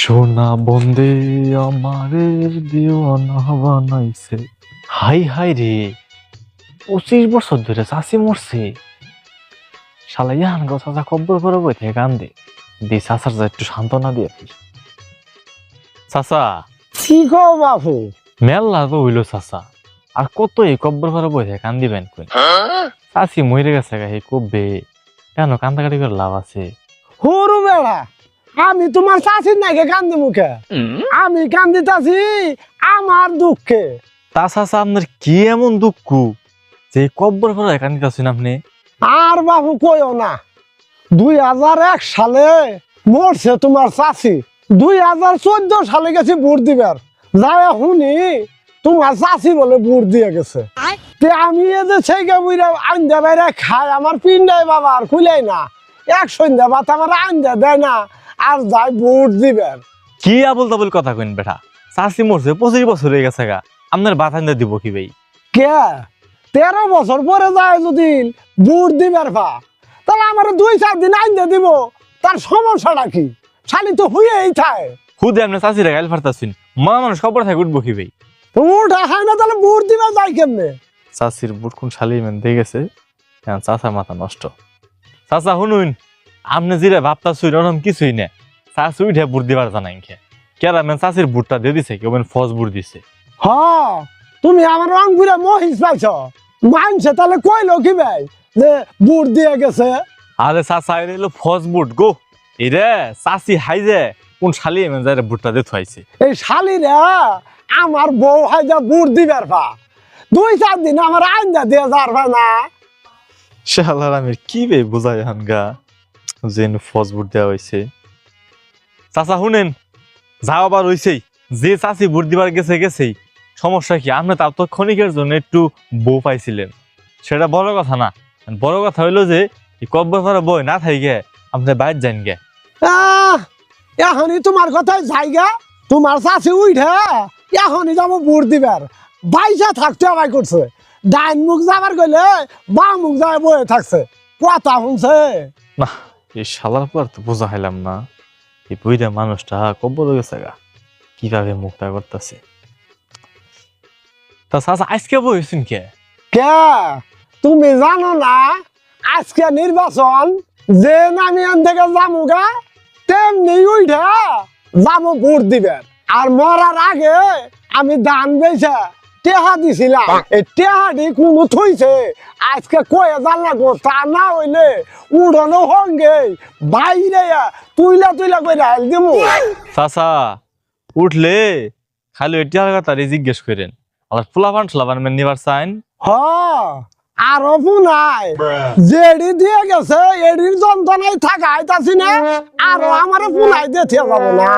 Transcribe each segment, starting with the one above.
সোনা বন্দে আমারে দিওয়ানা বানাইছে। হাই হাই রে, 25 বছর ধরে চাষি মরছে। শালা ইয়ান গো চাচা কব্বর করে বই থেকে কান্দে দি চাচার যা একটু সান্ত্বনা দিয়ে ফেলি। চাচা কি কও বাপু? মেলা তো হইলো চাচা, আর কত এই কব্বর করে বই থেকে কান্দিবেন কই? চাষি মরে গেছে গা, হে কববে কেন কান্দাকাটি করে লাভ আছে? হরু বেড়া, আমি তোমার চাষির নাকি কান্দি মুখে? আমি কান্দিতাছি আমার দুঃখে। তা চাচা আপনার কি এমন দুঃখ যে কব্বর করে কান্দিতেছেন আপনি? আর বাবু কইও না, 2001 সালে মরছে তোমার চাষি। 2014 সালে গেছি ভোট দিবার, যায় শুনি তোমার চাষি বলে ভোট দিয়ে গেছে। তে আমি এই যে সেইগা বুইরা আন্দা বাইরে খাই, আমার পিন্ডায় বাবা আর খুলাই না। এক সন্ধ্যা ভাত আমার আন্দা দেয় না, আর যাই ভোট দিবার। কি আবল তাবল কথা কইন বেটা, চাষি মরছে 25 বছর হয়ে গেছে গা, আপনার বাতান্দা দিব কি ভাই? কে 13 বছর পরে যায় যদি ভোট দিবার পা, তাহলে আমার 2-4 দিন আন্দা দিব, তার সমস্যাটা কি? শালি তো হইয়াই থাকে। খুদে আপনি চাষিরা গাইল ফারতাছেন, মা মানুষ খবর থাকে উঠবো কি ভাই? উঠা হয় না, তাহলে ভোট দিবার যায় কেমনে? চাষির বুট কোন শালি মেন দিয়ে গেছে, চাষার মাথা নষ্ট। চাচা শুনুন, আপনি যেটা ভাবতাছুন ওরকম কিছুই না। চাষি উঠে বুট দিবার জানাই খে কেরা মেন চাষির বুটটা দিয়ে দিছে, কেউ মেন ফজ বুট দিছে। হ, তুমি আমার রং ঘুরে মহিষ পাইছ, মানছে তাহলে কইলো কি ভাই যে ভোট দিয়ে গেছে? আরে চাচা এলো ফজ বুট গো, এরে চাষি হাইজে কোন শালি মেন যাই বুটটা দিয়ে থুয়াইছে। এই শালিরা আমার বউ হাইজা ভোট দিবার পা, 2-4 দিন আমার আন্দা দিয়ে যারবা না। শালার আমি কি বে বুঝাই হান গা যে ফজ বুট দেওয়া হয়েছে। চাচা শুনেন, যাও আবার হইছেই, যে চাষি ভোট দিবার গেছে গেছেই, সমস্যা কি? আপনি তার তো ক্ষণিকের জন্য একটু বউ পাইছিলেন, সেটা বড় কথা না। বড় কথা হইলো যে এই কব্বর করা বই না থাইগে আপনি বাইর যান গে। এখনই তোমার কথায় জায়গা, তোমার চাষি উঠে এখনই যাবো ভোট দিবার। বাইসা থাকতে আমায় করছে, ডাইন মুখ যাবার গেলে বা মুখ যায় বয়ে থাকছে, কথা শুনছে। না, এই শালার পর তো বোঝা হাইলাম না, এই বইটা মানুষটা কব্বর হয়ে গেছে গা, কিভাবে মুক্তা করতেছে। তা চাচা আজকে বইছেন কে? কে তুমি জানো না আজকে নির্বাচন? যে নামি আন থেকে যামুগা তেমনি উঠা যাবো ভোট দিবেন। আর মরার আগে আমি দান বেচা টেহা দিছিলাম, এই টেহাটি কোনো থইছে আজকে কয়ে জানলাগো, তা না হইলে উড়ানো হঙ্গে বাইরে তুইলা তুইলা করে হেল দিমু। চাচা উঠলে খালি ওই টিয়ার কথা জিজ্ঞেস করেন, আবার ফুলাবান ঠুলাবান মেন নিবার চাইন। হ, আরো পুনাই জেডি দিয়ে গেছে, এডির যন্ত্রণায় থাকা আইতাছি না, আরো আমারে পুনাই দিয়ে যাবো না।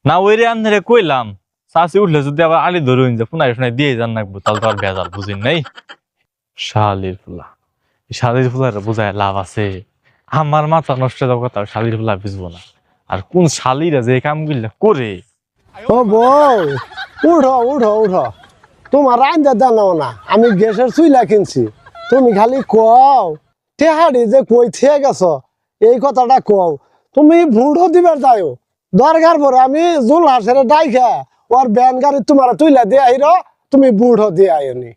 না ওই রে আন্ধেরে কইলাম, চাষি উঠলে যদি আবার আলি ধরুন যে পুনাই শুনাই দিয়ে যান নাকবো, তাহলে তো আর ভেজাল বুঝিন নাই। শালির ফুলা, শালির ফুলার বোঝায় লাভ আছে? আমার মাথা নষ্ট যাওয়ার কথা শালির ফুলা বুঝবো না। আর কোন শালিরা যে কাম গুলা করে। ও বউ, উঠো উঠো উঠো, তোমার আইন্দা জানাও না, আমি গ্যাসের চুইলা কিনছি। তুমি খালি কও টেহাড়ি যে কই থেকে গেছ, এই কথাটা কও। তুমি ভোটও দিবার যাও, দরকার পরে আমি জুল হাসের ডাইখা ওর ব্যান গাড়ি তোমার তুইলা দিয়ে আইর, তুমি ভোটও দিয়ে আইনি।